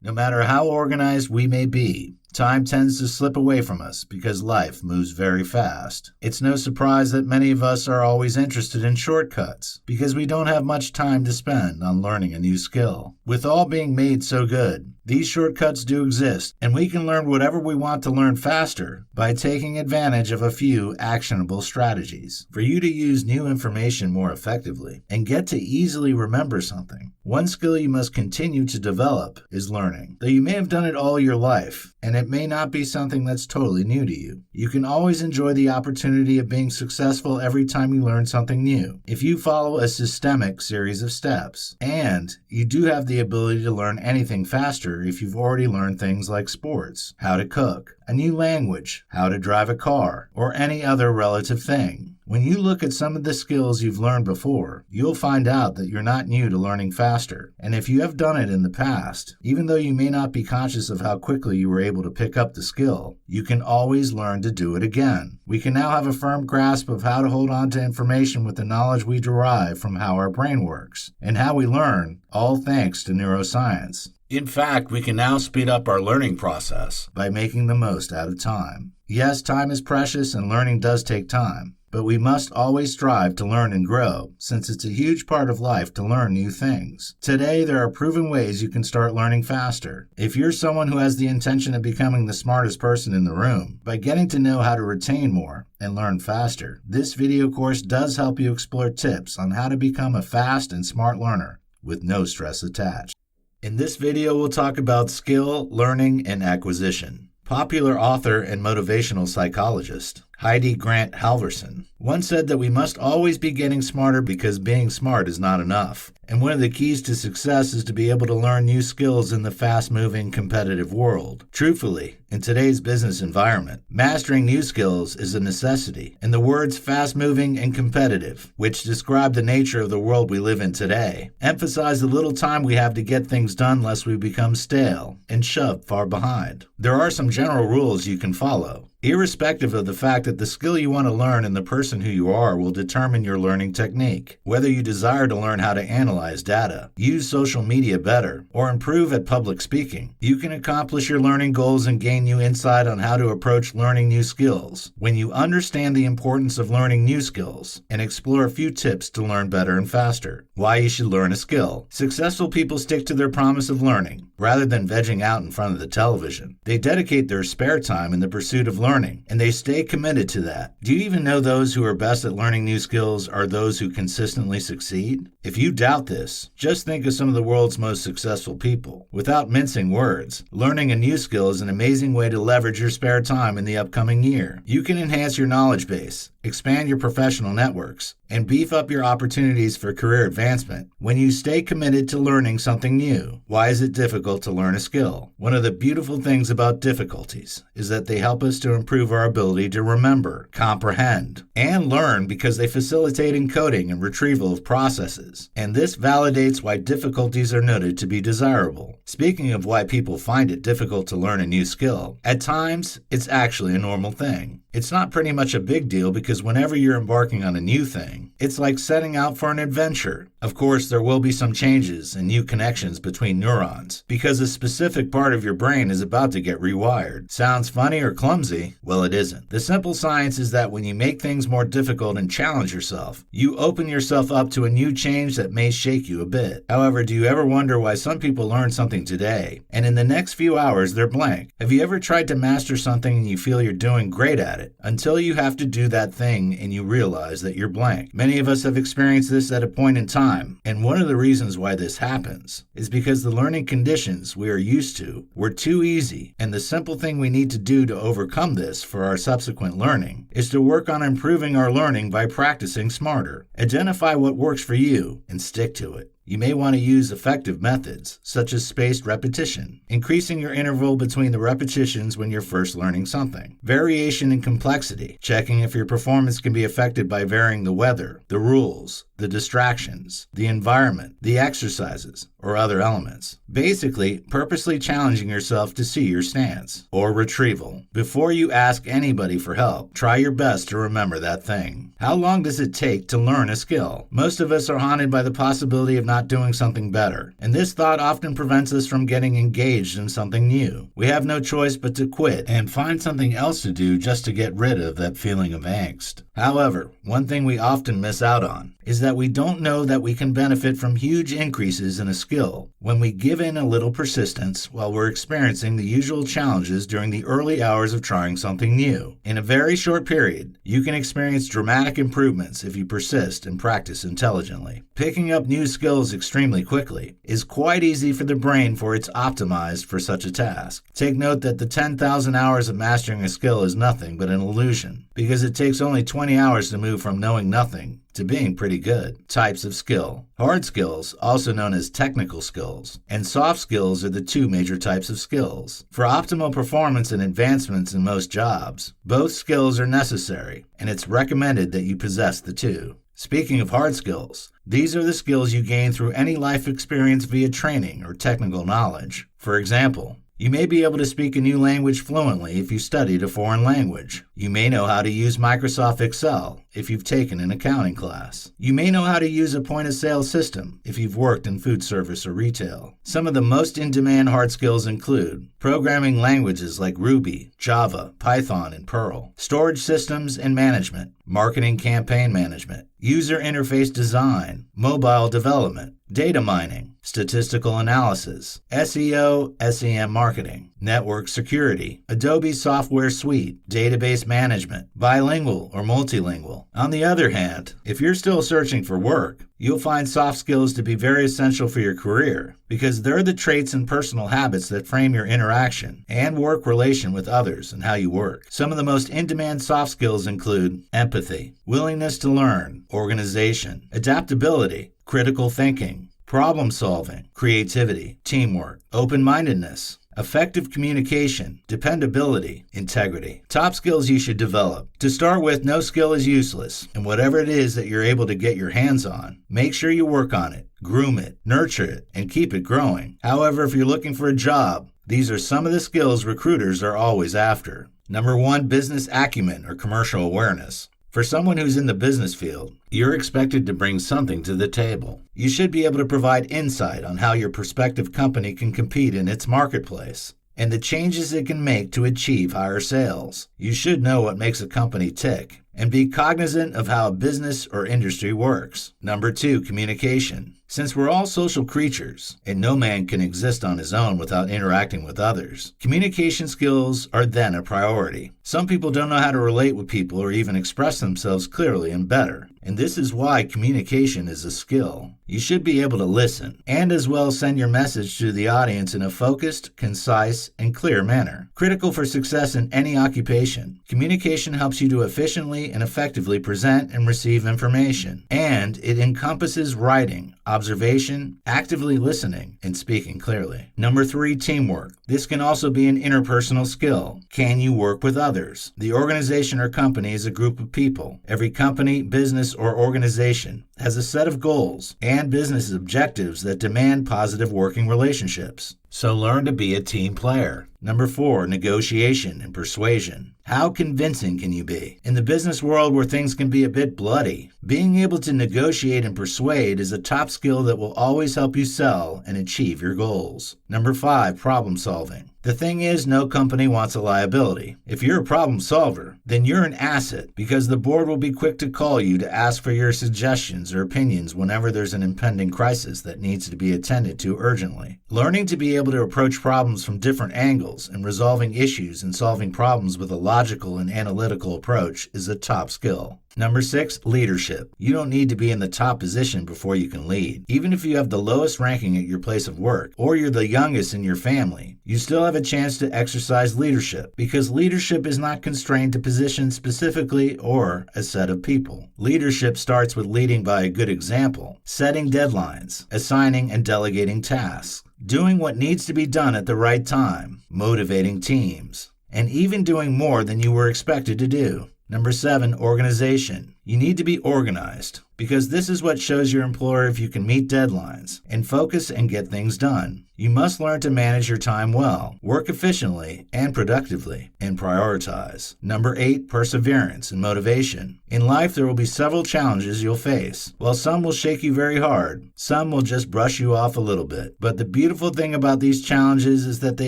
No matter how organized we may be, time tends to slip away from us because life moves very fast. It's no surprise that many of us are always interested in shortcuts because we don't have much time to spend on learning a new skill. With all being made so good, these shortcuts do exist, and we can learn whatever we want to learn faster by taking advantage of a few actionable strategies. For you to use new information more effectively and get to easily remember something, one skill you must continue to develop is learning. Though you may have done it all your life, and it may not be something that's totally new to you, you can always enjoy the opportunity of being successful every time you learn something new if you follow a systemic series of steps. And you do have the ability to learn anything faster if you've already learned things like sports, how to cook, a new language, how to drive a car, or any other relative thing. When you look at some of the skills you've learned before, you'll find out that you're not new to learning faster. And if you have done it in the past, even though you may not be conscious of how quickly you were able to pick up the skill, you can always learn to do it again. We can now have a firm grasp of how to hold on to information with the knowledge we derive from how our brain works and how we learn, all thanks to neuroscience. In fact, we can now speed up our learning process by making the most out of time. Yes, time is precious and learning does take time, but we must always strive to learn and grow, since it's a huge part of life to learn new things. Today, there are proven ways you can start learning faster. If you're someone who has the intention of becoming the smartest person in the room, by getting to know how to retain more and learn faster, this video course does help you explore tips on how to become a fast and smart learner with no stress attached. In this video, we'll talk about skill, learning, and acquisition. Popular author and motivational psychologist Heidi Grant Halvorson once said that we must always be getting smarter because being smart is not enough. And one of the keys to success is to be able to learn new skills in the fast-moving, competitive world. Truthfully, in today's business environment, mastering new skills is a necessity. And the words fast-moving and competitive, which describe the nature of the world we live in today, emphasize the little time we have to get things done lest we become stale and shoved far behind. There are some general rules you can follow, irrespective of the fact that the skill you want to learn and the person who you are will determine your learning technique. Whether you desire to learn how to analyze data, use social media better, or improve at public speaking, you can accomplish your learning goals and gain new insight on how to approach learning new skills when you understand the importance of learning new skills and explore a few tips to learn better and faster. Why you should learn a skill. Successful people stick to their promise of learning rather than vegging out in front of the television. They dedicate their spare time in the pursuit of learning, and they stay committed to that. Do you even know those who are best at learning new skills are those who consistently succeed? If you doubt this, just think of some of the world's most successful people. Without mincing words, learning a new skill is an amazing way to leverage your spare time in the upcoming year. You can enhance your knowledge base, expand your professional networks, and beef up your opportunities for career advancement when you stay committed to learning something new. Why is it difficult to learn a skill? One of the beautiful things about difficulties is that they help us to improve our ability to remember, comprehend, and learn because they facilitate encoding and retrieval of processes. And this validates why difficulties are noted to be desirable. Speaking of why people find it difficult to learn a new skill, at times, it's actually a normal thing. It's not pretty much a big deal because whenever you're embarking on a new thing, it's like setting out for an adventure. Of course, there will be some changes and new connections between neurons because a specific part of your brain is about to get rewired. Sounds funny or clumsy? Well, it isn't. The simple science is that when you make things more difficult and challenge yourself, you open yourself up to a new change that may shake you a bit. However, do you ever wonder why some people learn something today and in the next few hours they're blank? Have you ever tried to master something and you feel you're doing great at it until you have to do that thing and you realize that you're blank? Many of us have experienced this at a point in time, and one of the reasons why this happens is because the learning conditions we are used to were too easy, and the simple thing we need to do to overcome this for our subsequent learning is to work on improving our learning by practicing smarter. Identify what works for you and stick to it. You may want to use effective methods, such as spaced repetition, increasing your interval between the repetitions when you're first learning something. Variation in complexity, checking if your performance can be affected by varying the weather, the rules, the distractions, the environment, the exercises, or other elements. Basically, purposely challenging yourself to see your stance, or retrieval. Before you ask anybody for help, try your best to remember that thing. How long does it take to learn a skill? Most of us are haunted by the possibility of not doing something better, and this thought often prevents us from getting engaged in something new. We have no choice but to quit and find something else to do just to get rid of that feeling of angst. However, one thing we often miss out on is that we don't know that we can benefit from huge increases in a skill when we give in a little persistence while we're experiencing the usual challenges during the early hours of trying something new. In a very short period, you can experience dramatic improvements if you persist and practice intelligently. Picking up new skills extremely quickly is quite easy for the brain, for it's optimized for such a task. Take note that the 10,000 hours of mastering a skill is nothing but an illusion, because it takes only 20 hours to move from knowing nothing to being pretty good. Types of skill. Hard skills, also known as technical skills, and soft skills are the two major types of skills. For optimal performance and advancements in most jobs, both skills are necessary, and it's recommended that you possess the two. Speaking of hard skills, these are the skills you gain through any life experience via training or technical knowledge. For example, you may be able to speak a new language fluently if you studied a foreign language. You may know how to use Microsoft Excel if you've taken an accounting class. You may know how to use a point-of-sale system if you've worked in food service or retail. Some of the most in-demand hard skills include programming languages like Ruby, Java, Python, and Perl, storage systems and management, marketing campaign management, user interface design, mobile development, data mining, statistical analysis, SEO, SEM marketing, network security, Adobe software suite, database management, bilingual or multilingual. On the other hand, if you're still searching for work, you'll find soft skills to be very essential for your career, because they're the traits and personal habits that frame your interaction and work relation with others and how you work. Some of the most in-demand soft skills include empathy, willingness to learn, organization, adaptability, critical thinking, problem solving, creativity, teamwork, open-mindedness, effective communication, dependability, integrity. Top skills you should develop. To start with, no skill is useless, and whatever it is that you're able to get your hands on, make sure you work on it, groom it, nurture it, and keep it growing. However, if you're looking for a job, these are some of the skills recruiters are always after. Number 1, business acumen or commercial awareness. For someone who's in the business field, you're expected to bring something to the table. You should be able to provide insight on how your prospective company can compete in its marketplace and the changes it can make to achieve higher sales. You should know what makes a company tick and be cognizant of how a business or industry works. Number 2, communication. Since we're all social creatures, and no man can exist on his own without interacting with others, communication skills are then a priority. Some people don't know how to relate with people or even express themselves clearly and better, and this is why communication is a skill. You should be able to listen, and as well send your message to the audience in a focused, concise, and clear manner. Critical for success in any occupation, communication helps you to efficiently and effectively present and receive information, and it encompasses writing, observation, actively listening, and speaking clearly. Number 3, teamwork. This can also be an interpersonal skill. Can you work with others? The organization or company is a group of people. Every company, business, or organization has a set of goals and business objectives that demand positive working relationships. So learn to be a team player. Number 4, negotiation and persuasion. How convincing can you be? In the business world where things can be a bit bloody, being able to negotiate and persuade is a top skill that will always help you sell and achieve your goals. Number 5, problem solving. The thing is, no company wants a liability. If you're a problem solver, then you're an asset, because the board will be quick to call you to ask for your suggestions or opinions whenever there's an impending crisis that needs to be attended to urgently. Learning to be able to approach problems from different angles and resolving issues and solving problems with a logical and analytical approach is a top skill. Number 6, leadership. You don't need to be in the top position before you can lead. Even if you have the lowest ranking at your place of work, or you're the youngest in your family, you still have a chance to exercise leadership, because leadership is not constrained to positions specifically or a set of people. Leadership starts with leading by a good example, setting deadlines, assigning and delegating tasks, doing what needs to be done at the right time, motivating teams, and even doing more than you were expected to do. Number 7, organization. You need to be organized, because this is what shows your employer if you can meet deadlines and focus and get things done. You must learn to manage your time well, work efficiently and productively, and prioritize. Number 8, perseverance and motivation. In life, there will be several challenges you'll face. While some will shake you very hard, some will just brush you off a little bit. But the beautiful thing about these challenges is that they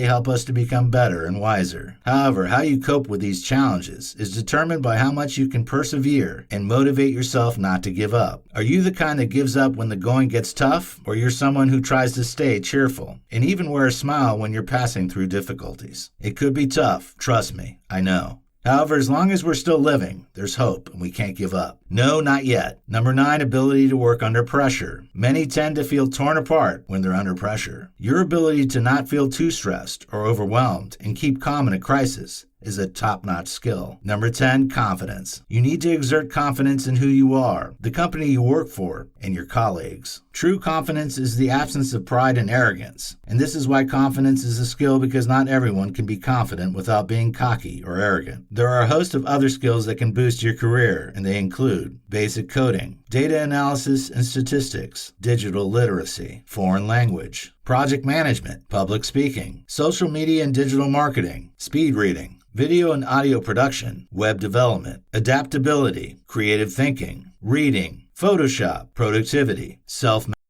help us to become better and wiser. However, how you cope with these challenges is determined by how much you can persevere and motivate yourself not to give up. Are you the kind that gives up when the going gets tough, or you're someone who tries to stay cheerful and even wear a smile when you're passing through difficulties? It could be tough, trust me, I know. However, as long as we're still living, there's hope and we can't give up. No, not yet. Number 9, ability to work under pressure. Many tend to feel torn apart when they're under pressure. Your ability to not feel too stressed or overwhelmed and keep calm in a crisis is a top-notch skill. Number 10, confidence. You need to exert confidence in who you are, the company you work for, and your colleagues. True confidence is the absence of pride and arrogance, and this is why confidence is a skill, because not everyone can be confident without being cocky or arrogant. There are a host of other skills that can boost your career, and they include basic coding, data analysis and statistics, digital literacy, foreign language, project management, public speaking, social media and digital marketing, speed reading, video and audio production, web development, adaptability, creative thinking, reading, Photoshop, productivity,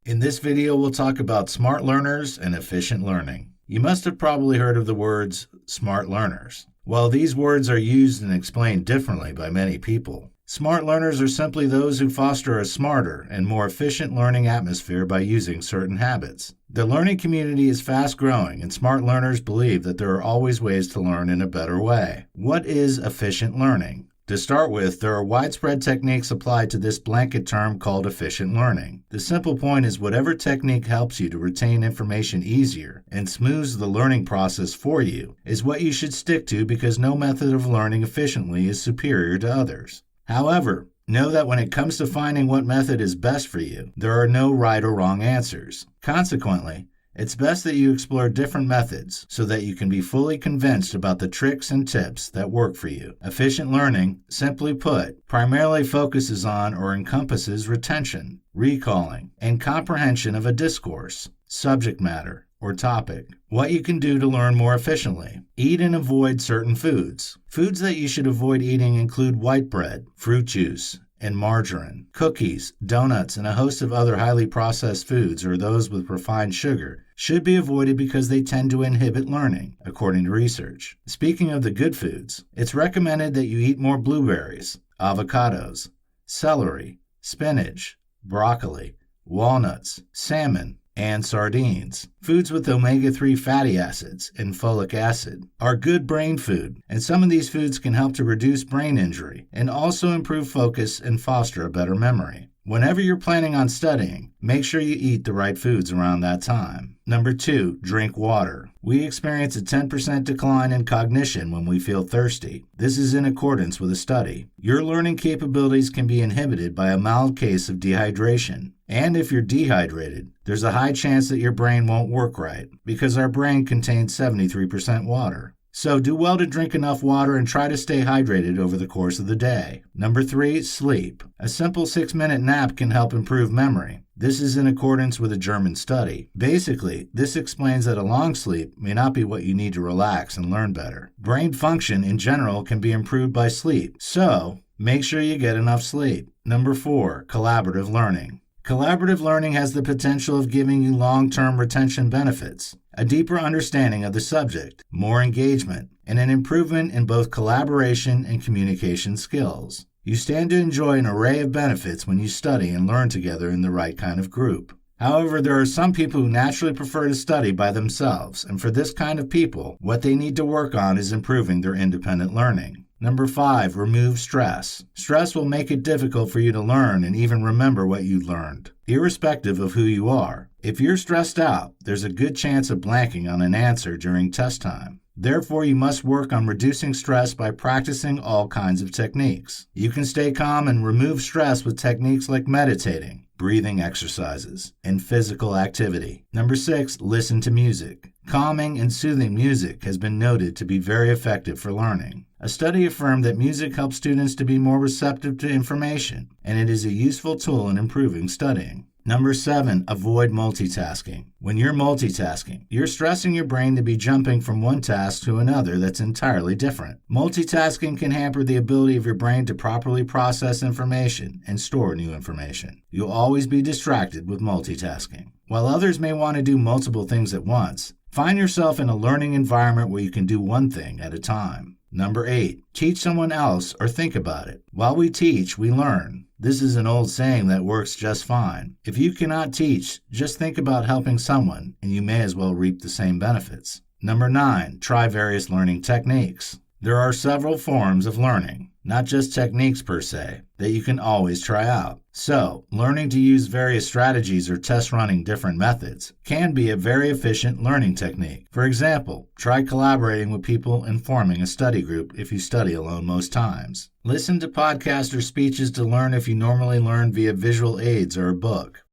In this video, we'll talk about smart learners and efficient learning. You must have probably heard of the words smart learners. While these words are used and explained differently by many people, smart learners are simply those who foster a smarter and more efficient learning atmosphere by using certain habits. The learning community is fast growing, and smart learners believe that there are always ways to learn in a better way. What is efficient learning? To start with, there are widespread techniques applied to this blanket term called efficient learning. The simple point is whatever technique helps you to retain information easier and smooths the learning process for you is what you should stick to, because no method of learning efficiently is superior to others. However, know that when it comes to finding what method is best for you, there are no right or wrong answers. Consequently, it's best that you explore different methods so that you can be fully convinced about the tricks and tips that work for you. Efficient learning, simply put, primarily focuses on or encompasses retention, recalling, and comprehension of a discourse, subject matter, or topic. What you can do to learn more efficiently. Eat and avoid certain foods. Foods that you should avoid eating include white bread, fruit juice, and margarine. Cookies, donuts, and a host of other highly processed foods, or those with refined sugar, should be avoided because they tend to inhibit learning, according to research. Speaking of the good foods, it's recommended that you eat more blueberries, avocados, celery, spinach, broccoli, walnuts, salmon, and sardines. Foods with omega-3 fatty acids and folic acid are good brain food, and some of these foods can help to reduce brain injury and also improve focus and foster a better memory. Whenever you're planning on studying, make sure you eat the right foods around that time. Number 2, drink water. We experience a 10% decline in cognition when we feel thirsty. This is in accordance with a study. Your learning capabilities can be inhibited by a mild case of dehydration. And if you're dehydrated, there's a high chance that your brain won't work right, because our brain contains 73% water. So do well to drink enough water and try to stay hydrated over the course of the day. Number 3, sleep. A simple 6-minute nap can help improve memory. This is in accordance with a German study. Basically, this explains that a long sleep may not be what you need to relax and learn better. Brain function in general can be improved by sleep, so make sure you get enough sleep. Number 4, collaborative learning. Collaborative learning has the potential of giving you long-term retention benefits, a deeper understanding of the subject, more engagement, and an improvement in both collaboration and communication skills. You stand to enjoy an array of benefits when you study and learn together in the right kind of group. However, there are some people who naturally prefer to study by themselves, and for this kind of people, what they need to work on is improving their independent learning. Number 5, remove stress. Stress will make it difficult for you to learn and even remember what you learned, irrespective of who you are. If you're stressed out, there's a good chance of blanking on an answer during test time. Therefore, you must work on reducing stress by practicing all kinds of techniques. You can stay calm and remove stress with techniques like meditating, breathing exercises, and physical activity. Number 6, listen to music. Calming and soothing music has been noted to be very effective for learning. A study affirmed that music helps students to be more receptive to information, and it is a useful tool in improving studying. Number 7, avoid multitasking. When you're multitasking, you're stressing your brain to be jumping from one task to another that's entirely different. Multitasking can hamper the ability of your brain to properly process information and store new information. You'll always be distracted with multitasking. While others may want to do multiple things at once, find yourself in a learning environment where you can do one thing at a time. Number 8, teach someone else or think about it. While we teach, we learn. This is an old saying that works just fine. If you cannot teach, just think about helping someone, and you may as well reap the same benefits. Number 9, try various learning techniques. There are several forms of learning, not just techniques per se, that you can always try out. So, learning to use various strategies or test running different methods can be a very efficient learning technique. For example, try collaborating with people and forming a study group if you study alone most times. Listen to podcasts or speeches to learn if you normally learn via visual aids or a book.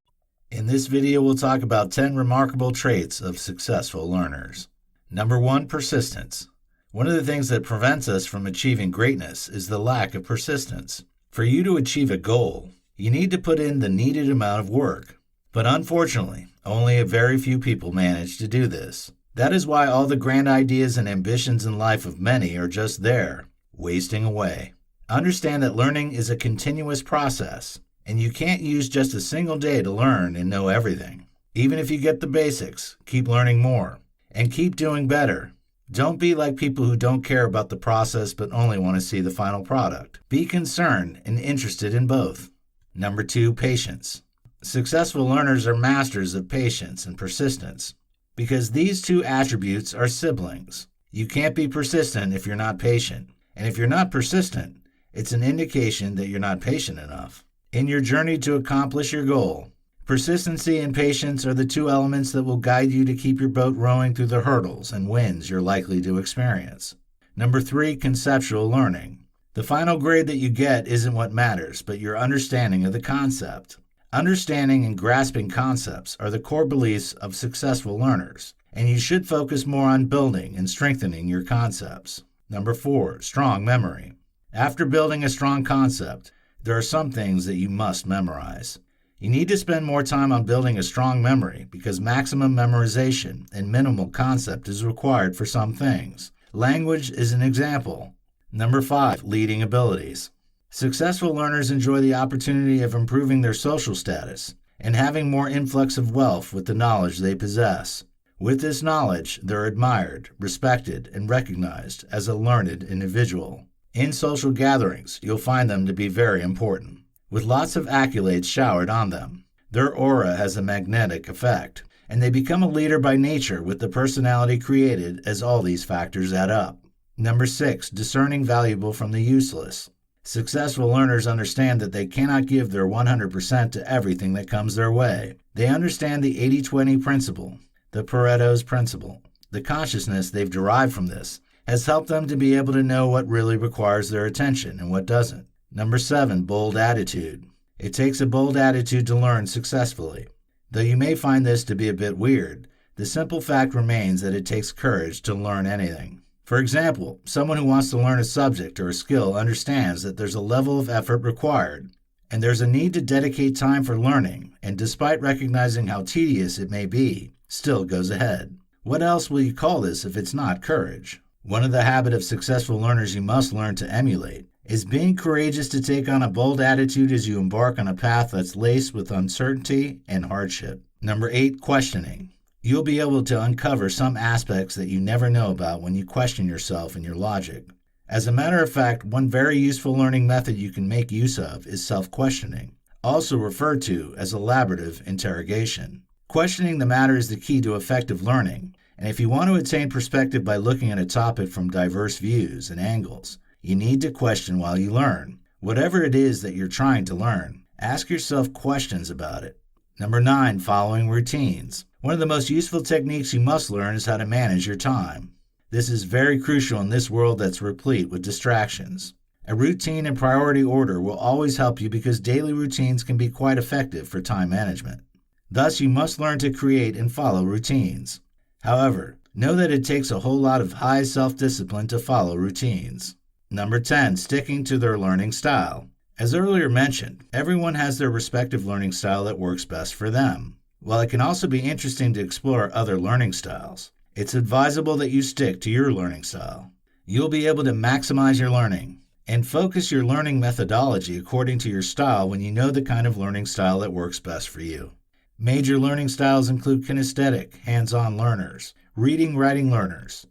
In this video, we'll talk about 10 remarkable traits of successful learners. Number 1, persistence. One of the things that prevents us from achieving greatness is the lack of persistence. For you to achieve a goal, you need to put in the needed amount of work. But unfortunately, only a very few people manage to do this. That is why all the grand ideas and ambitions in life of many are just there, wasting away. Understand that learning is a continuous process, and you can't use just a single day to learn and know everything. Even if you get the basics, keep learning more, and keep doing better. Don't be like people who don't care about the process but only want to see the final product. Be concerned and interested in both. Number 2, patience. Successful learners are masters of patience and persistence because these two attributes are siblings. You can't be persistent if you're not patient, and if you're not persistent, it's an indication that you're not patient enough. In your journey to accomplish your goal, persistency and patience are the two elements that will guide you to keep your boat rowing through the hurdles and winds you're likely to experience. Number 3, conceptual learning. The final grade that you get isn't what matters, but your understanding of the concept. Understanding and grasping concepts are the core beliefs of successful learners, and you should focus more on building and strengthening your concepts. Number 4, strong memory. After building a strong concept, there are some things that you must memorize. You need to spend more time on building a strong memory because maximum memorization and minimal concept is required for some things. Language is an example. Number 5, leading abilities. Successful learners enjoy the opportunity of improving their social status and having more influx of wealth with the knowledge they possess. With this knowledge, they're admired, respected, and recognized as a learned individual. In social gatherings, you'll find them to be very important, with lots of accolades showered on them. Their aura has a magnetic effect, and they become a leader by nature with the personality created as all these factors add up. Number 6, discerning valuable from the useless. Successful learners understand that they cannot give their 100% to everything that comes their way. They understand the 80-20 principle, the Pareto's principle. The consciousness they've derived from this has helped them to be able to know what really requires their attention and what doesn't. Number 7, bold attitude. It takes a bold attitude to learn successfully. Though you may find this to be a bit weird, the simple fact remains that it takes courage to learn anything. For example, someone who wants to learn a subject or a skill understands that there's a level of effort required, and there's a need to dedicate time for learning, and despite recognizing how tedious it may be, still goes ahead. What else will you call this if it's not courage? One of the habits of successful learners you must learn to emulate is being courageous to take on a bold attitude as you embark on a path that's laced with uncertainty and hardship. Number 8, questioning. You'll be able to uncover some aspects that you never know about when you question yourself and your logic. As a matter of fact, one very useful learning method you can make use of is self-questioning, also referred to as elaborative interrogation. Questioning the matter is the key to effective learning, and if you want to attain perspective by looking at a topic from diverse views and angles, you need to question while you learn. Whatever it is that you're trying to learn, ask yourself questions about it. Number 9, following routines. One of the most useful techniques you must learn is how to manage your time. This is very crucial in this world that's replete with distractions. A routine and priority order will always help you because daily routines can be quite effective for time management. Thus, you must learn to create and follow routines. However, Know that it takes a whole lot of high self-discipline to follow routines. Number 10, sticking to their learning style. As earlier mentioned, everyone has their respective learning style that works best for them. While it can also be interesting to explore other learning styles, it's advisable that you stick to your learning style. You'll be able to maximize your learning and focus your learning methodology according to your style when you know the kind of learning style that works best for you. Major learning styles include kinesthetic, hands-on learners, reading, writing learners,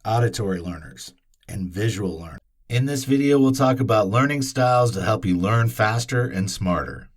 auditory learners, and visual learners. In this video, we'll talk about learning styles to help you learn faster and smarter.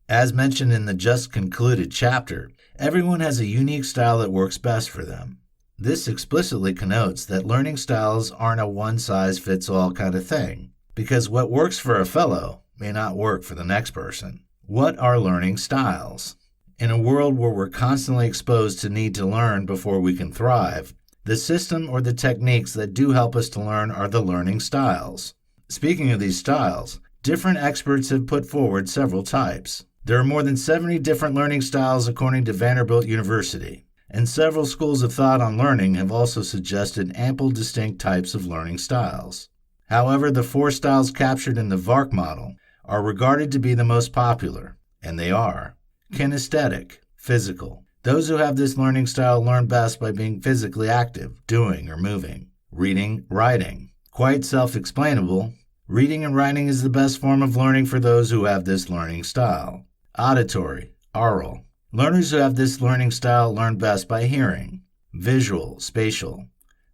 As mentioned in the just concluded chapter, everyone has a unique style that works best for them. This explicitly connotes that learning styles aren't a one-size-fits-all kind of thing, because what works for a fellow may not work for the next person. What are learning styles? In a world where we're constantly exposed to need to learn before we can thrive, the system or the techniques that do help us to learn are the learning styles. Speaking of these styles, different experts have put forward several types. There are more than 70 different learning styles according to Vanderbilt University, and several schools of thought on learning have also suggested ample distinct types of learning styles. However, the 4 styles captured in the VARK model are regarded to be the most popular, and they are kinesthetic, physical. Those who have this learning style learn best by being physically active, doing or moving. Reading, writing. Quite self-explainable. Reading and writing is the best form of learning for those who have this learning style. Auditory, oral. Learners who have this learning style learn best by hearing. Visual, spatial.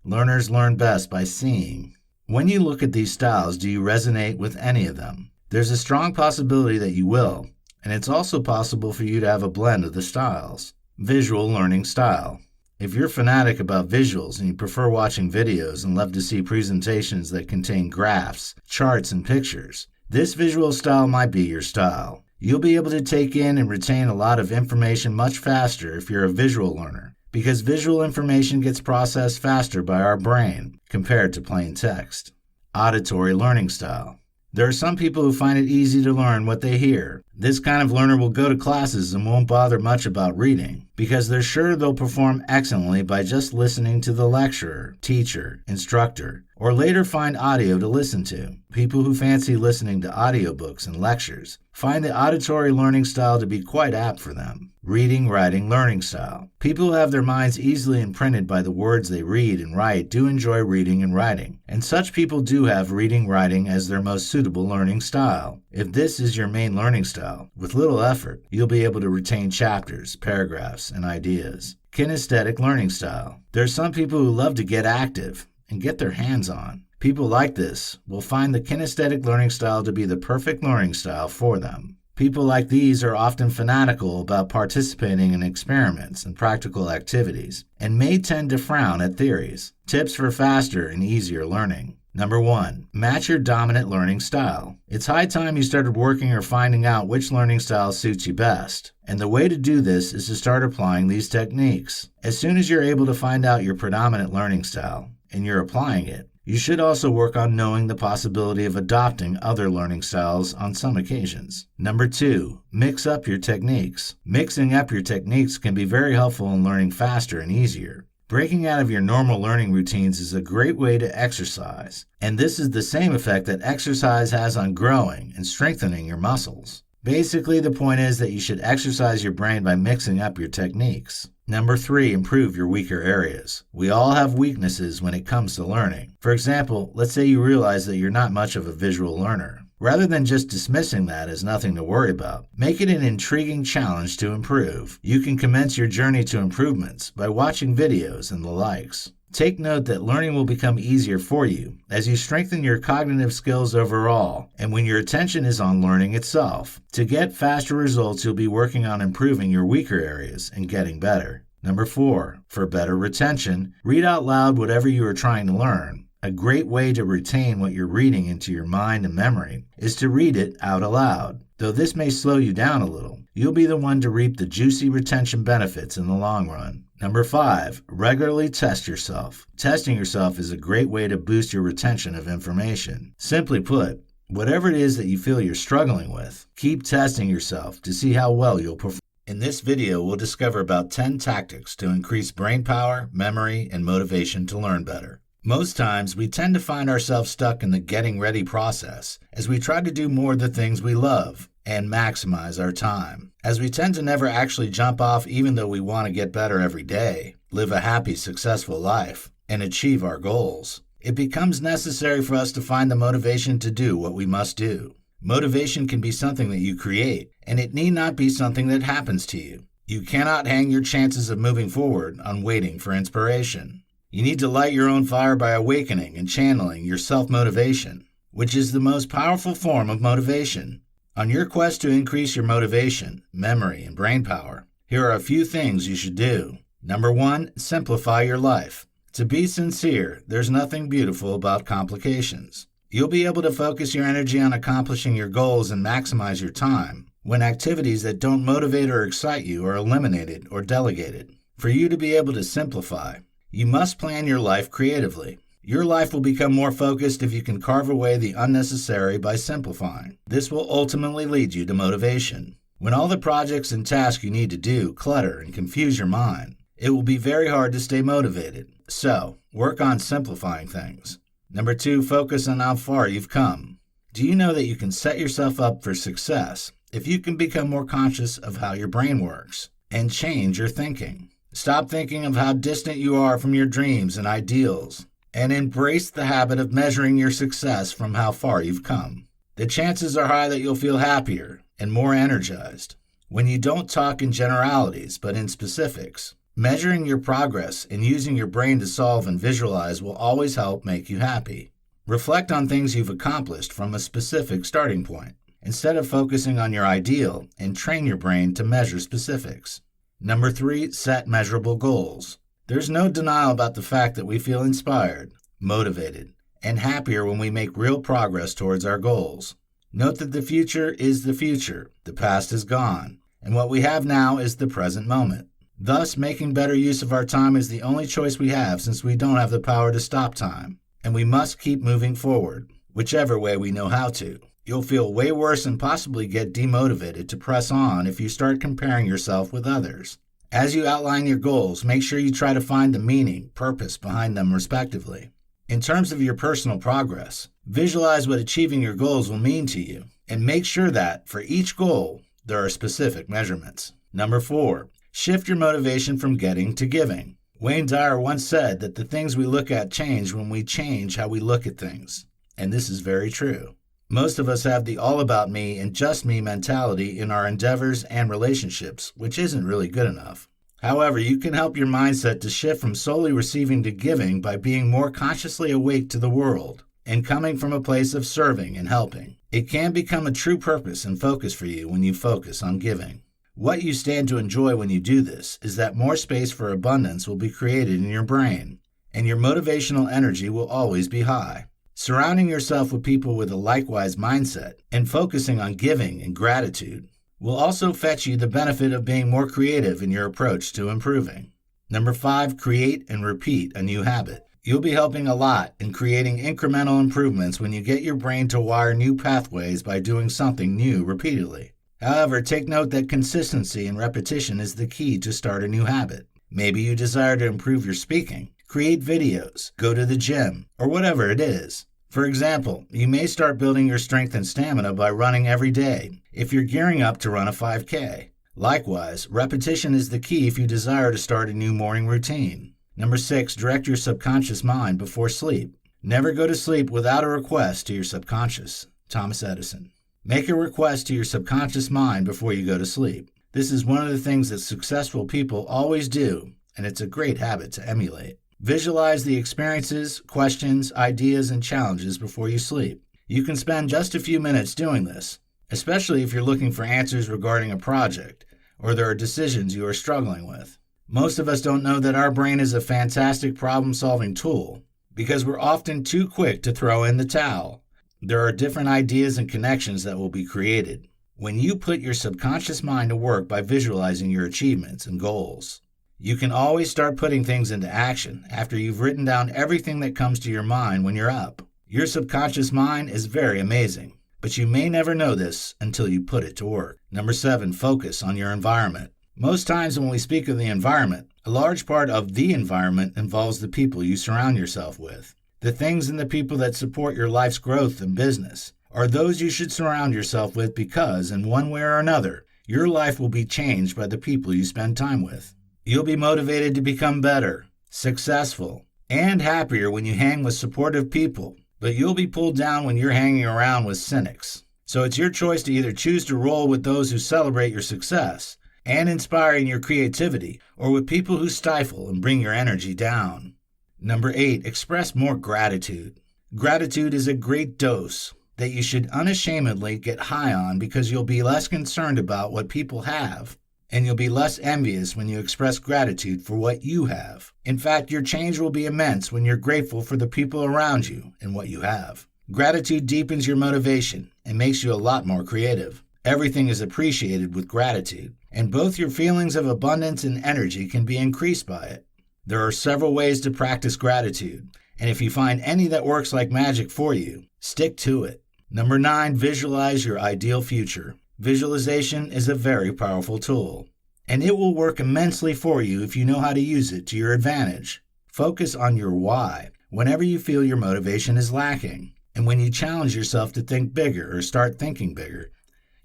Learners learn best by seeing. When you look at these styles, do you resonate with any of them? There's a strong possibility that you will, and it's also possible for you to have a blend of the styles. Visual learning style. If you're fanatic about visuals and you prefer watching videos and love to see presentations that contain graphs, charts, and pictures, this visual style might be your style. You'll be able to take in and retain a lot of information much faster if you're a visual learner, because visual information gets processed faster by our brain compared to plain text. Auditory learning style. There are some people who find it easy to learn what they hear. This kind of learner will go to classes and won't bother much about reading, because they're sure they'll perform excellently by just listening to the lecturer, teacher, instructor, or later find audio to listen to. People who fancy listening to audiobooks and lectures find the auditory learning style to be quite apt for them. Reading, writing, learning style. People who have their minds easily imprinted by the words they read and write do enjoy reading and writing, and such people do have reading, writing as their most suitable learning style. If this is your main learning style, with little effort, you'll be able to retain chapters, paragraphs, and ideas. Kinesthetic learning style. There are some people who love to get active and get their hands on. People like this will find the kinesthetic learning style to be the perfect learning style for them. People like these are often fanatical about participating in experiments and practical activities, and may tend to frown at theories. Tips for faster and easier learning. Number 1, match your dominant learning style. It's high time you started working or finding out which learning style suits you best. And the way to do this is to start applying these techniques. As soon as you're able to find out your predominant learning style, and you're applying it, you should also work on knowing the possibility of adopting other learning styles on some occasions. Number 2, mix up your techniques. Mixing up your techniques can be very helpful in learning faster and easier. Breaking out of your normal learning routines is a great way to exercise, and this is the same effect that exercise has on growing and strengthening your muscles. Basically, the point is that you should exercise your brain by mixing up your techniques. Number 3, improve your weaker areas. We all have weaknesses when it comes to learning. For example, let's say you realize that you're not much of a visual learner. Rather than just dismissing that as nothing to worry about, make it an intriguing challenge to improve. You can commence your journey to improvements by watching videos and the likes. Take note that learning will become easier for you as you strengthen your cognitive skills overall and when your attention is on learning itself. To get faster results, you'll be working on improving your weaker areas and getting better. Number 4, for better retention, read out loud whatever you are trying to learn. A great way to retain what you're reading into your mind and memory is to read it out aloud. Though this may slow you down a little, you'll be the one to reap the juicy retention benefits in the long run. Number 5, regularly test yourself. Testing yourself is a great way to boost your retention of information. Simply put, whatever it is that you feel you're struggling with, keep testing yourself to see how well you'll perform. In this video, we'll discover about 10 tactics to increase brain power, memory, and motivation to learn better. Most times, we tend to find ourselves stuck in the getting ready process as we try to do more of the things we love and maximize our time, as we tend to never actually jump off even though we want to get better every day, live a happy, successful life, and achieve our goals. It becomes necessary for us to find the motivation to do what we must do. Motivation can be something that you create, and it need not be something that happens to you. You cannot hang your chances of moving forward on waiting for inspiration. You need to light your own fire by awakening and channeling your self-motivation, which is the most powerful form of motivation. On your quest to increase your motivation, memory, and brain power, here are a few things you should do. Number 1, simplify your life. To be sincere, there's nothing beautiful about complications. You'll be able to focus your energy on accomplishing your goals and maximize your time when activities that don't motivate or excite you are eliminated or delegated. For you to be able to simplify, you must plan your life creatively. Your life will become more focused if you can carve away the unnecessary by simplifying. This will ultimately lead you to motivation. When all the projects and tasks you need to do clutter and confuse your mind, it will be very hard to stay motivated. So, work on simplifying things. Number 2, focus on how far you've come. Do you know that you can set yourself up for success if you can become more conscious of how your brain works and change your thinking? Stop thinking of how distant you are from your dreams and ideals and embrace the habit of measuring your success from how far you've come. The chances are high that you'll feel happier and more energized when you don't talk in generalities but in specifics. Measuring your progress and using your brain to solve and visualize will always help make you happy. Reflect on things you've accomplished from a specific starting point, instead of focusing on your ideal, and train your brain to measure specifics. Number 3, set measurable goals. There's no denial about the fact that we feel inspired, motivated, and happier when we make real progress towards our goals. Note that the future is the future, the past is gone, and what we have now is the present moment. Thus, making better use of our time is the only choice we have since we don't have the power to stop time, and we must keep moving forward, whichever way we know how to. You'll feel way worse and possibly get demotivated to press on if you start comparing yourself with others. As you outline your goals, make sure you try to find the meaning, purpose behind them respectively. In terms of your personal progress, visualize what achieving your goals will mean to you, and make sure that, for each goal, there are specific measurements. Number 4, shift your motivation from getting to giving. Wayne Dyer once said that the things we look at change when we change how we look at things, and this is very true. Most of us have the all about me and just me mentality in our endeavors and relationships, which isn't really good enough. However, you can help your mindset to shift from solely receiving to giving by being more consciously awake to the world and coming from a place of serving and helping. It can become a true purpose and focus for you when you focus on giving. What you stand to enjoy when you do this is that more space for abundance will be created in your brain, and your motivational energy will always be high. Surrounding yourself with people with a likewise mindset and focusing on giving and gratitude will also fetch you the benefit of being more creative in your approach to improving. Number 5, create and repeat a new habit. You'll be helping a lot in creating incremental improvements when you get your brain to wire new pathways by doing something new repeatedly. However, take note that consistency and repetition is the key to start a new habit. Maybe you desire to improve your speaking, create videos, go to the gym, or whatever it is. For example, you may start building your strength and stamina by running every day if you're gearing up to run a 5K. Likewise, repetition is the key if you desire to start a new morning routine. Number 6, direct your subconscious mind before sleep. Never go to sleep without a request to your subconscious. Thomas Edison. Make a request to your subconscious mind before you go to sleep. This is one of the things that successful people always do, and it's a great habit to emulate. Visualize the experiences, questions, ideas, and challenges before you sleep. You can spend just a few minutes doing this, especially if you're looking for answers regarding a project or there are decisions you are struggling with. Most of us don't know that our brain is a fantastic problem-solving tool because we're often too quick to throw in the towel. There are different ideas and connections that will be created when you put your subconscious mind to work by visualizing your achievements and goals. You can always start putting things into action after you've written down everything that comes to your mind when you're up. Your subconscious mind is very amazing, but you may never know this until you put it to work. Number 7, focus on your environment. Most times when we speak of the environment, a large part of the environment involves the people you surround yourself with. The things and the people that support your life's growth and business are those you should surround yourself with because, in one way or another, your life will be changed by the people you spend time with. You'll be motivated to become better, successful, and happier when you hang with supportive people, but you'll be pulled down when you're hanging around with cynics. So it's your choice to either choose to roll with those who celebrate your success and inspiring your creativity, or with people who stifle and bring your energy down. Number 8, express more gratitude. Gratitude is a great dose that you should unashamedly get high on because you'll be less concerned about what people have, and you'll be less envious when you express gratitude for what you have. In fact, your change will be immense when you're grateful for the people around you and what you have. Gratitude deepens your motivation and makes you a lot more creative. Everything is appreciated with gratitude, and both your feelings of abundance and energy can be increased by it. There are several ways to practice gratitude, and if you find any that works like magic for you, stick to it. Number 9, visualize your ideal future. Visualization is a very powerful tool, and it will work immensely for you if you know how to use it to your advantage. Focus on your why whenever you feel your motivation is lacking, and when you challenge yourself to think bigger or start thinking bigger,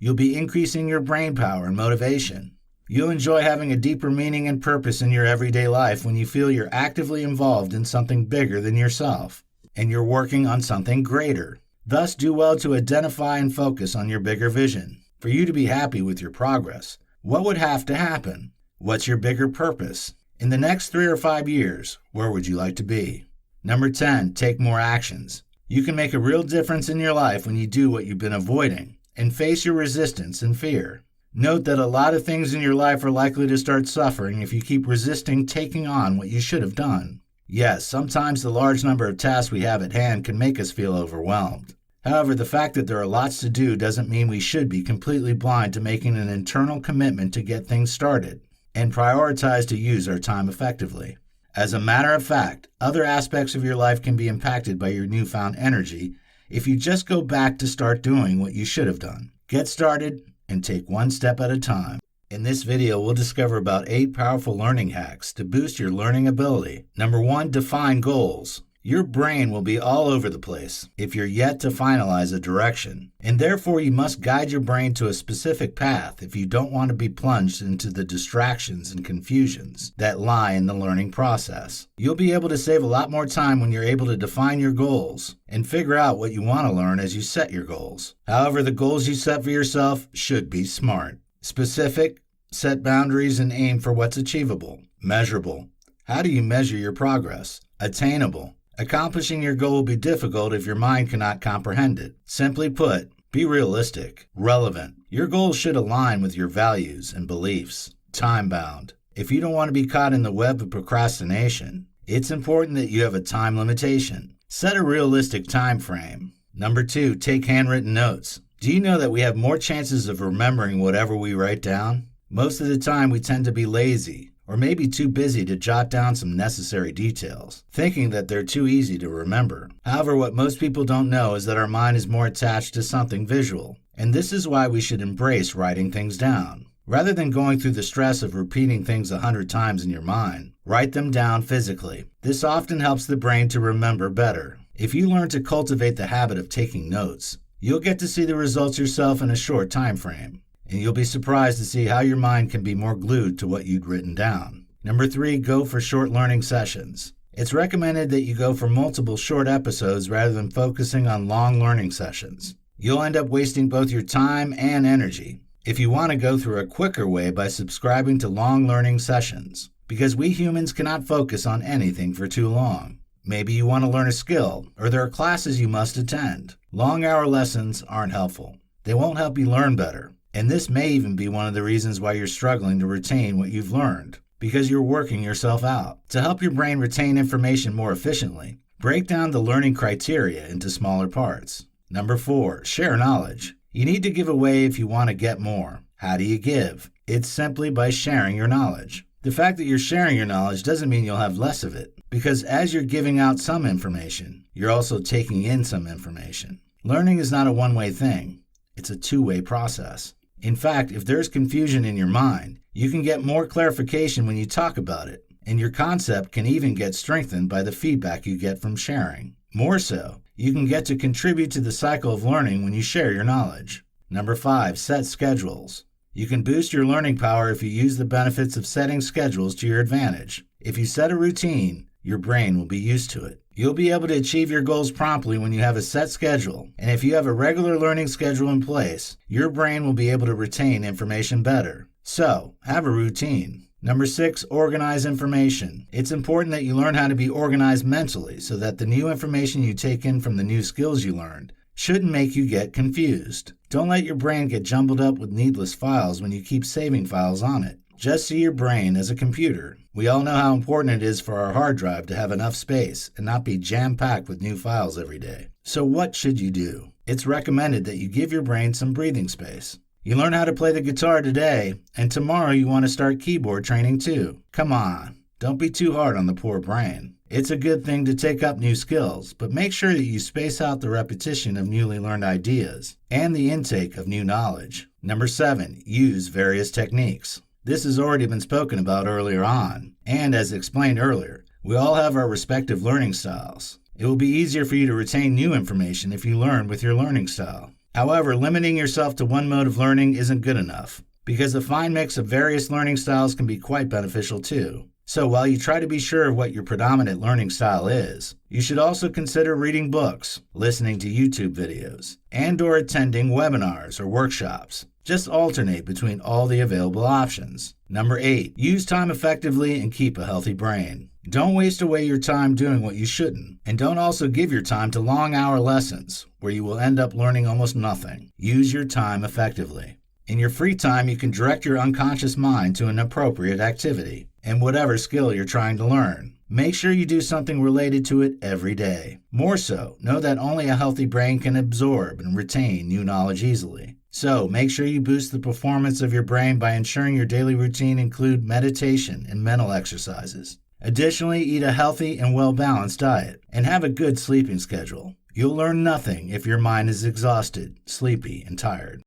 you'll be increasing your brain power and motivation. You'll enjoy having a deeper meaning and purpose in your everyday life when you feel you're actively involved in something bigger than yourself, and you're working on something greater. Thus, do well to identify and focus on your bigger vision. For you to be happy with your progress, what would have to happen? What's your bigger purpose? In the next 3 or 5 years, where would you like to be? Number 10, take more actions. You can make a real difference in your life when you do what you've been avoiding and face your resistance and fear. Note that a lot of things in your life are likely to start suffering if you keep resisting taking on what you should have done. Yes, sometimes the large number of tasks we have at hand can make us feel overwhelmed. However, the fact that there are lots to do doesn't mean we should be completely blind to making an internal commitment to get things started and prioritize to use our time effectively. As a matter of fact, other aspects of your life can be impacted by your newfound energy if you just go back to start doing what you should have done. Get started and take one step at a time. In this video, we'll discover about 8 powerful learning hacks to boost your learning ability. Number 1, define goals. Your brain will be all over the place if you're yet to finalize a direction, and therefore you must guide your brain to a specific path if you don't want to be plunged into the distractions and confusions that lie in the learning process. You'll be able to save a lot more time when you're able to define your goals and figure out what you want to learn as you set your goals. However, the goals you set for yourself should be smart, specific, set boundaries, and aim for what's achievable, measurable. How do you measure your progress? Attainable. Accomplishing your goal will be difficult if your mind cannot comprehend it. Simply put, be realistic, relevant. Your goals should align with your values and beliefs. Time-bound. If you don't want to be caught in the web of procrastination, it's important that you have a time limitation. Set a realistic time frame. Number 2, take handwritten notes. Do you know that we have more chances of remembering whatever we write down? Most of the time we tend to be lazy, or maybe too busy to jot down some necessary details, thinking that they're too easy to remember. However, what most people don't know is that our mind is more attached to something visual, and this is why we should embrace writing things down. Rather than going through the stress of repeating things 100 times in your mind, write them down physically. This often helps the brain to remember better. If you learn to cultivate the habit of taking notes, you'll get to see the results yourself in a short time frame, and you'll be surprised to see how your mind can be more glued to what you'd written down. Number 3, go for short learning sessions. It's recommended that you go for multiple short episodes rather than focusing on long learning sessions. You'll end up wasting both your time and energy. If you want to go through a quicker way by subscribing to long learning sessions, because we humans cannot focus on anything for too long. Maybe you want to learn a skill, or there are classes you must attend. Long hour lessons aren't helpful. They won't help you learn better. And this may even be one of the reasons why you're struggling to retain what you've learned, because you're working yourself out. To help your brain retain information more efficiently, break down the learning criteria into smaller parts. Number 4, share knowledge. You need to give away if you want to get more. How do you give? It's simply by sharing your knowledge. The fact that you're sharing your knowledge doesn't mean you'll have less of it, because as you're giving out some information, you're also taking in some information. Learning is not a one-way thing. It's a two-way process. In fact, if there's confusion in your mind, you can get more clarification when you talk about it, and your concept can even get strengthened by the feedback you get from sharing. More so, you can get to contribute to the cycle of learning when you share your knowledge. Number 5, set schedules. You can boost your learning power if you use the benefits of setting schedules to your advantage. If you set a routine, your brain will be used to it. You'll be able to achieve your goals promptly when you have a set schedule, and if you have a regular learning schedule in place, your brain will be able to retain information better. So, have a routine. Number 6, organize information. It's important that you learn how to be organized mentally so that the new information you take in from the new skills you learned shouldn't make you get confused. Don't let your brain get jumbled up with needless files when you keep saving files on it. Just see your brain as a computer. We all know how important it is for our hard drive to have enough space and not be jam-packed with new files every day. So what should you do? It's recommended that you give your brain some breathing space. You learn how to play the guitar today, and tomorrow you want to start keyboard training too. Come on, don't be too hard on the poor brain. It's a good thing to take up new skills, but make sure that you space out the repetition of newly learned ideas and the intake of new knowledge. Number 7, use various techniques. This has already been spoken about earlier on, and as explained earlier, we all have our respective learning styles. It will be easier for you to retain new information if you learn with your learning style. However, limiting yourself to one mode of learning isn't good enough, because a fine mix of various learning styles can be quite beneficial too. So while you try to be sure of what your predominant learning style is, you should also consider reading books, listening to YouTube videos, and/or attending webinars or workshops. Just alternate between all the available options. Number 8, use time effectively and keep a healthy brain. Don't waste away your time doing what you shouldn't, and don't also give your time to long-hour lessons where you will end up learning almost nothing. Use your time effectively. In your free time, you can direct your unconscious mind to an appropriate activity and whatever skill you're trying to learn. Make sure you do something related to it every day. More so, know that only a healthy brain can absorb and retain new knowledge easily. So, make sure you boost the performance of your brain by ensuring your daily routine include meditation and mental exercises. Additionally, eat a healthy and well-balanced diet and have a good sleeping schedule. You'll learn nothing if your mind is exhausted, sleepy, and tired.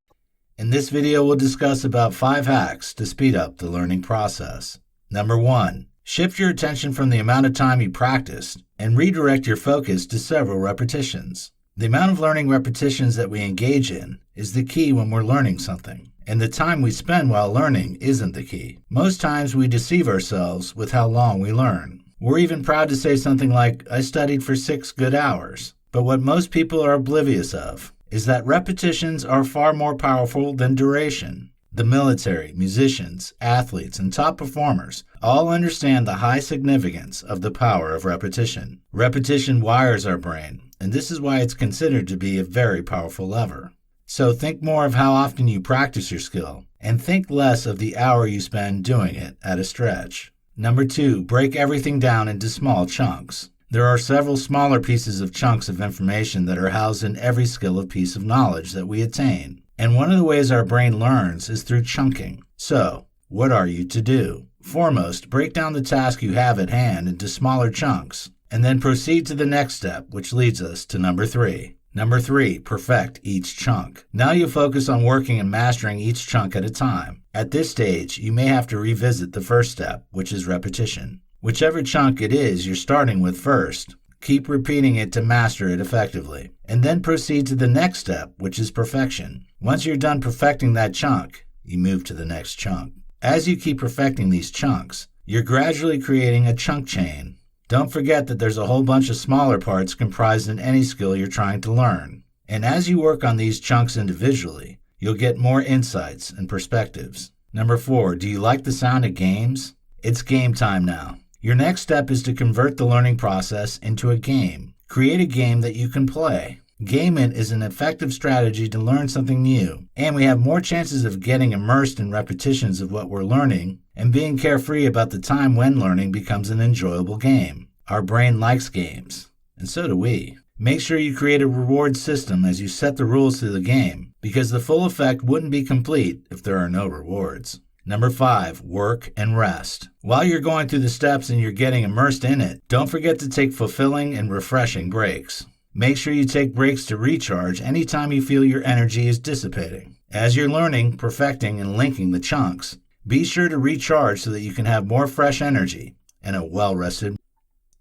In this video, we'll discuss about 5 hacks to speed up the learning process. Number 1. Shift your attention from the amount of time you practiced and redirect your focus to several repetitions. The amount of learning repetitions that we engage in is the key when we're learning something, and the time we spend while learning isn't the key. Most times we deceive ourselves with how long we learn. We're even proud to say something like, "I studied for 6 good hours." But what most people are oblivious of is that repetitions are far more powerful than duration. The military, musicians, athletes, and top performers all understand the high significance of the power of repetition. Repetition wires our brain, and this is why it's considered to be a very powerful lever. So think more of how often you practice your skill, and think less of the hour you spend doing it at a stretch. Number 2, break everything down into small chunks. There are several smaller pieces of chunks of information that are housed in every skill or piece of knowledge that we attain. And one of the ways our brain learns is through chunking. So, what are you to do? Foremost, break down the task you have at hand into smaller chunks, and then proceed to the next step, which leads us to number 3. Number 3, perfect each chunk. Now you focus on working and mastering each chunk at a time. At this stage, you may have to revisit the first step, which is repetition. Whichever chunk it is you're starting with first, keep repeating it to master it effectively, and then proceed to the next step, which is perfection. Once you're done perfecting that chunk, you move to the next chunk. As you keep perfecting these chunks, you're gradually creating a chunk chain. Don't forget that there's a whole bunch of smaller parts comprised in any skill you're trying to learn. And as you work on these chunks individually, you'll get more insights and perspectives. Number 4, do you like the sound of games? It's game time now. Your next step is to convert the learning process into a game. Create a game that you can play. Gaming is an effective strategy to learn something new, and we have more chances of getting immersed in repetitions of what we're learning and being carefree about the time when learning becomes an enjoyable game. Our brain likes games, and so do we. Make sure you create a reward system as you set the rules to the game, because the full effect wouldn't be complete if there are no rewards. Number 5, work and rest. While you're going through the steps and you're getting immersed in it, don't forget to take fulfilling and refreshing breaks. Make sure you take breaks to recharge anytime you feel your energy is dissipating. As you're learning, perfecting, and linking the chunks, be sure to recharge so that you can have more fresh energy and a well-rested.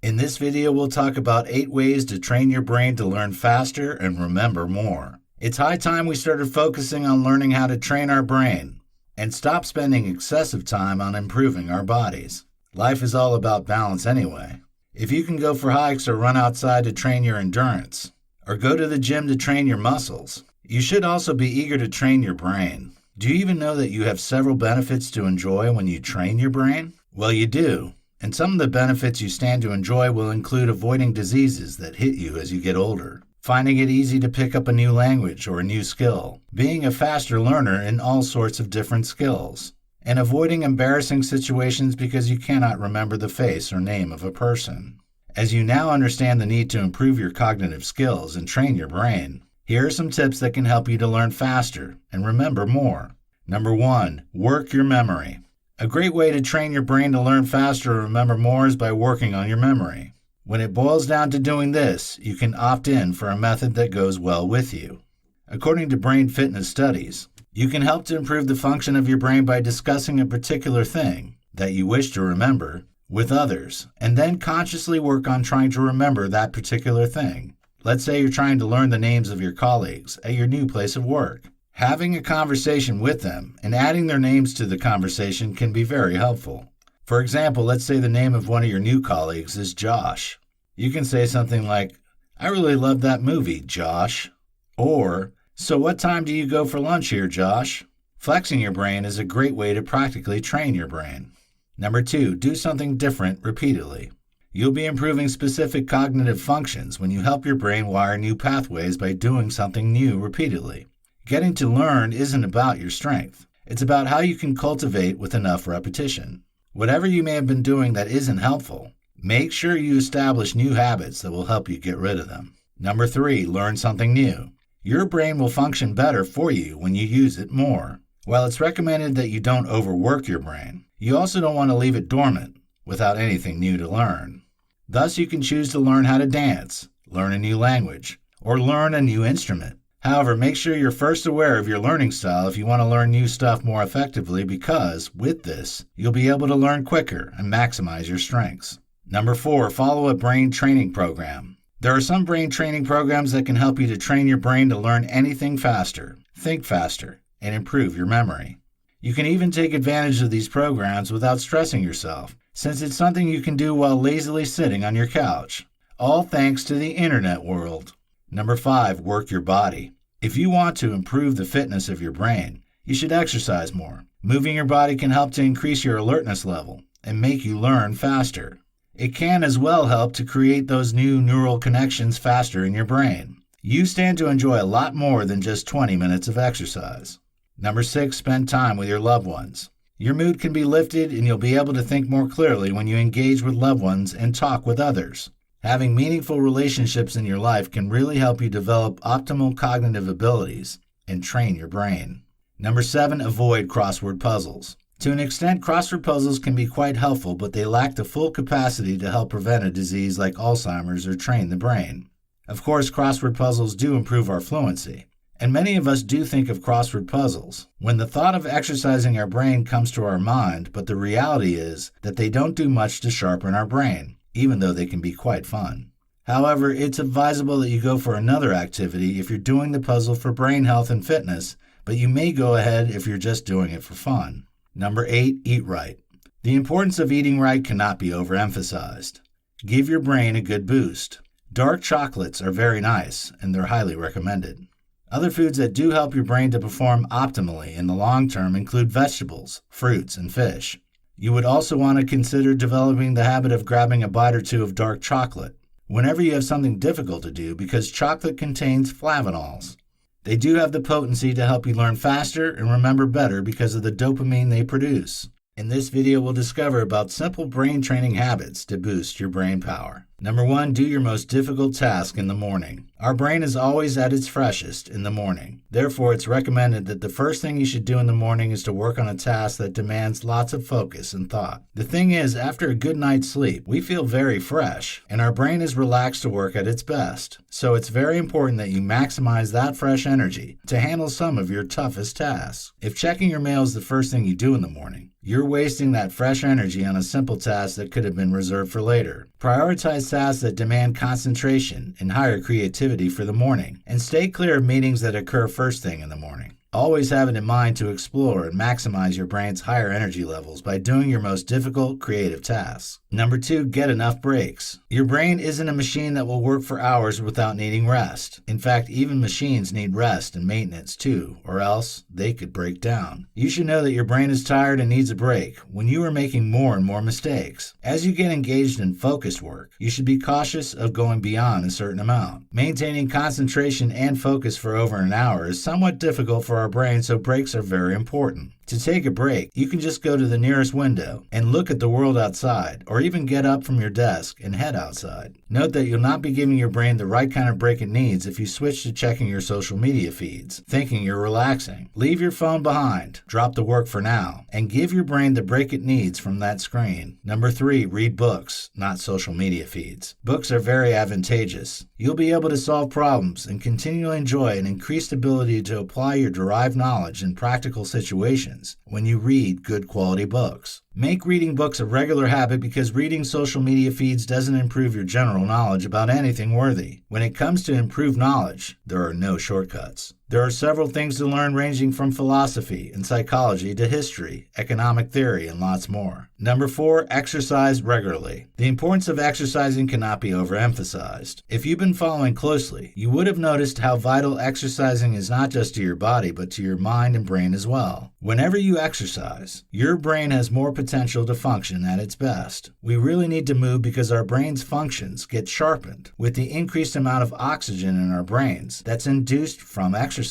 In this video, we'll talk about 8 ways to train your brain to learn faster and remember more. It's high time we started focusing on learning how to train our brain and stop spending excessive time on improving our bodies. Life is all about balance anyway. If you can go for hikes or run outside to train your endurance, or go to the gym to train your muscles, you should also be eager to train your brain. Do you even know that you have several benefits to enjoy when you train your brain? Well, you do. And some of the benefits you stand to enjoy will include avoiding diseases that hit you as you get older, finding it easy to pick up a new language or a new skill, being a faster learner in all sorts of different skills, and avoiding embarrassing situations because you cannot remember the face or name of a person. As you now understand the need to improve your cognitive skills and train your brain, here are some tips that can help you to learn faster and remember more. Number 1, work your memory. A great way to train your brain to learn faster and remember more is by working on your memory. When it boils down to doing this, you can opt in for a method that goes well with you. According to brain fitness studies, you can help to improve the function of your brain by discussing a particular thing that you wish to remember with others, and then consciously work on trying to remember that particular thing. Let's say you're trying to learn the names of your colleagues at your new place of work. Having a conversation with them and adding their names to the conversation can be very helpful. For example, let's say the name of one of your new colleagues is Josh. You can say something like, "I really love that movie, Josh." Or, "So what time do you go for lunch here, Josh?" Flexing your brain is a great way to practically train your brain. Number 2, do something different repeatedly. You'll be improving specific cognitive functions when you help your brain wire new pathways by doing something new repeatedly. Getting to learn isn't about your strength. It's about how you can cultivate with enough repetition. Whatever you may have been doing that isn't helpful, make sure you establish new habits that will help you get rid of them. Number 3, learn something new. Your brain will function better for you when you use it more. While it's recommended that you don't overwork your brain, you also don't want to leave it dormant without anything new to learn. Thus, you can choose to learn how to dance, learn a new language, or learn a new instrument. However, make sure you're first aware of your learning style if you want to learn new stuff more effectively, because with this, you'll be able to learn quicker and maximize your strengths. Number 4, follow a brain training program. There are some brain training programs that can help you to train your brain to learn anything faster, think faster, and improve your memory. You can even take advantage of these programs without stressing yourself, since it's something you can do while lazily sitting on your couch, all thanks to the internet world. Number 5, work your body. If you want to improve the fitness of your brain, you should exercise more. Moving your body can help to increase your alertness level and make you learn faster. It can as well help to create those new neural connections faster in your brain. You stand to enjoy a lot more than just 20 minutes of exercise. Number 6, spend time with your loved ones. Your mood can be lifted and you'll be able to think more clearly when you engage with loved ones and talk with others. Having meaningful relationships in your life can really help you develop optimal cognitive abilities and train your brain. Number 7, avoid crossword puzzles. To an extent, crossword puzzles can be quite helpful, but they lack the full capacity to help prevent a disease like Alzheimer's or train the brain. Of course, crossword puzzles do improve our fluency, and many of us do think of crossword puzzles when the thought of exercising our brain comes to our mind, but the reality is that they don't do much to sharpen our brain, even though they can be quite fun. However, it's advisable that you go for another activity if you're doing the puzzle for brain health and fitness, but you may go ahead if you're just doing it for fun. Number 8, eat right. The importance of eating right cannot be overemphasized. Give your brain a good boost. Dark chocolates are very nice, and they're highly recommended. Other foods that do help your brain to perform optimally in the long term include vegetables, fruits, and fish. You would also want to consider developing the habit of grabbing a bite or two of dark chocolate whenever you have something difficult to do, because chocolate contains flavanols. They do have the potency to help you learn faster and remember better because of the dopamine they produce. In this video, we'll discover about simple brain training habits to boost your brain power. Number 1, do your most difficult task in the morning. Our brain is always at its freshest in the morning. Therefore, it's recommended that the first thing you should do in the morning is to work on a task that demands lots of focus and thought. The thing is, after a good night's sleep, we feel very fresh, and our brain is relaxed to work at its best. So it's very important that you maximize that fresh energy to handle some of your toughest tasks. If checking your mail is the first thing you do in the morning, you're wasting that fresh energy on a simple task that could have been reserved for later. Prioritize tasks that demand concentration and higher creativity for the morning, and stay clear of meetings that occur first thing in the morning. Always have it in mind to explore and maximize your brain's higher energy levels by doing your most difficult creative tasks. Number 2, get enough breaks. Your brain isn't a machine that will work for hours without needing rest. In fact, even machines need rest and maintenance too, or else they could break down. You should know that your brain is tired and needs a break when you are making more and more mistakes. As you get engaged in focused work, you should be cautious of going beyond a certain amount. Maintaining concentration and focus for over an hour is somewhat difficult for our brain, so breaks are very important. To take a break, you can just go to the nearest window and look at the world outside, or even get up from your desk and head outside. Note that you'll not be giving your brain the right kind of break it needs if you switch to checking your social media feeds, thinking you're relaxing. Leave your phone behind, drop the work for now, and give your brain the break it needs from that screen. Number 3, read books, not social media feeds. Books are very advantageous. You'll be able to solve problems and continually enjoy an increased ability to apply your derived knowledge in practical situations when you read good quality books. Make reading books a regular habit because reading social media feeds doesn't improve your general knowledge about anything worthy. When it comes to improved knowledge, there are no shortcuts. There are several things to learn ranging from philosophy and psychology to history, economic theory, and lots more. Number 4, exercise regularly. The importance of exercising cannot be overemphasized. If you've been following closely, you would have noticed how vital exercising is not just to your body, but to your mind and brain as well. Whenever you exercise, your brain has more potential to function at its best. We really need to move because our brain's functions get sharpened with the increased amount of oxygen in our brains that's induced from exercise.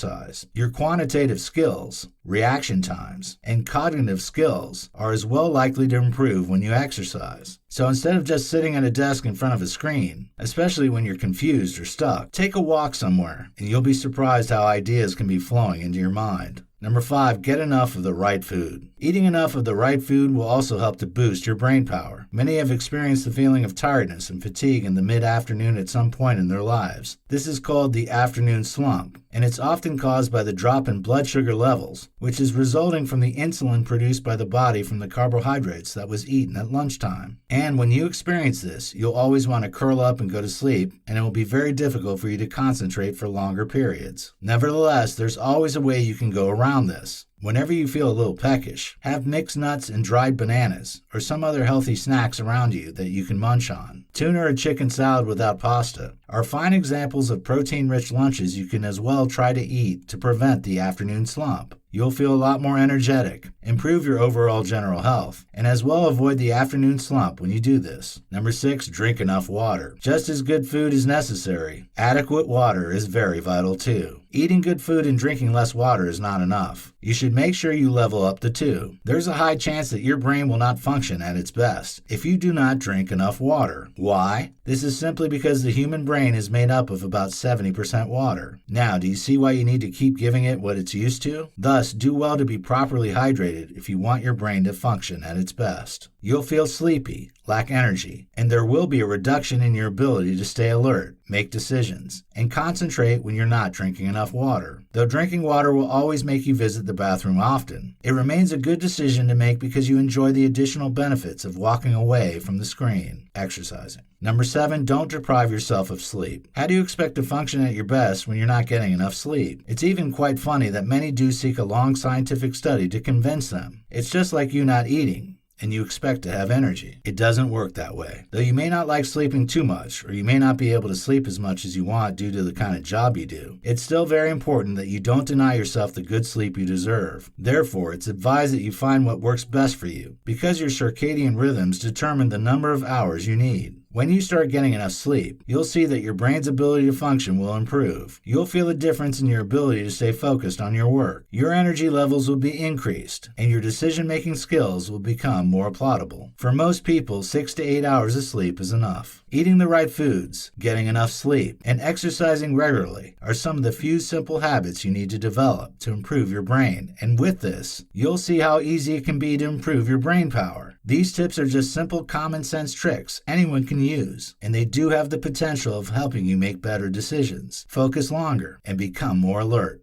Your quantitative skills, reaction times, and cognitive skills are as well likely to improve when you exercise. So instead of just sitting at a desk in front of a screen, especially when you're confused or stuck, take a walk somewhere and you'll be surprised how ideas can be flowing into your mind. Number 5, get enough of the right food. Eating enough of the right food will also help to boost your brain power. Many have experienced the feeling of tiredness and fatigue in the mid-afternoon at some point in their lives. This is called the afternoon slump, and it's often caused by the drop in blood sugar levels, which is resulting from the insulin produced by the body from the carbohydrates that was eaten at lunchtime. And when you experience this, you'll always want to curl up and go to sleep, and it will be very difficult for you to concentrate for longer periods. Nevertheless, there's always a way you can go around this. Whenever you feel a little peckish, have mixed nuts and dried bananas or some other healthy snacks around you that you can munch on. Tuna or chicken salad without pasta are fine examples of protein-rich lunches you can as well try to eat to prevent the afternoon slump. You'll feel a lot more energetic, improve your overall general health, and as well avoid the afternoon slump when you do this. Number 6, drink enough water. Just as good food is necessary, adequate water is very vital too. Eating good food and drinking less water is not enough. You should make sure you level up the two. There's a high chance that your brain will not function at its best if you do not drink enough water. Why? This is simply because the human brain is made up of about 70% water. Now, do you see why you need to keep giving it what it's used to? Thus, do well to be properly hydrated if you want your brain to function at its best. You'll feel sleepy, lack energy, and there will be a reduction in your ability to stay alert, make decisions, and concentrate when you're not drinking enough water. Though drinking water will always make you visit the bathroom often, it remains a good decision to make because you enjoy the additional benefits of walking away from the screen, exercising. Number 7, don't deprive yourself of sleep. How do you expect to function at your best when you're not getting enough sleep? It's even quite funny that many do seek a long scientific study to convince them. It's just like you not eating, and you expect to have energy. It doesn't work that way. Though you may not like sleeping too much, or you may not be able to sleep as much as you want due to the kind of job you do, it's still very important that you don't deny yourself the good sleep you deserve. Therefore, it's advised that you find what works best for you, because your circadian rhythms determine the number of hours you need. When you start getting enough sleep, you'll see that your brain's ability to function will improve. You'll feel a difference in your ability to stay focused on your work. Your energy levels will be increased, and your decision-making skills will become more applaudable. For most people, 6 to 8 hours of sleep is enough. Eating the right foods, getting enough sleep, and exercising regularly are some of the few simple habits you need to develop to improve your brain. And with this, you'll see how easy it can be to improve your brain power. These tips are just simple common sense tricks anyone can use, and they do have the potential of helping you make better decisions, focus longer, and become more alert.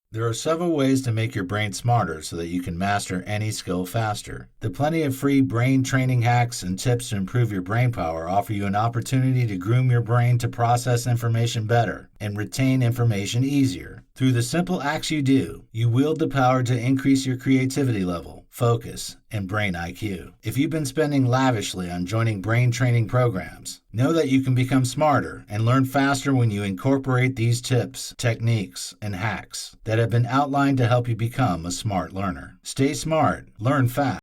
There are several ways to make your brain smarter so that you can master any skill faster. The plenty of free brain training hacks and tips to improve your brain power offer you an opportunity to groom your brain to process information better and retain information easier. Through the simple acts you do, you wield the power to increase your creativity level, focus, and brain IQ. If you've been spending lavishly on joining brain training programs, know that you can become smarter and learn faster when you incorporate these tips, techniques, and hacks that have been outlined to help you become a smart learner. Stay smart, learn fast.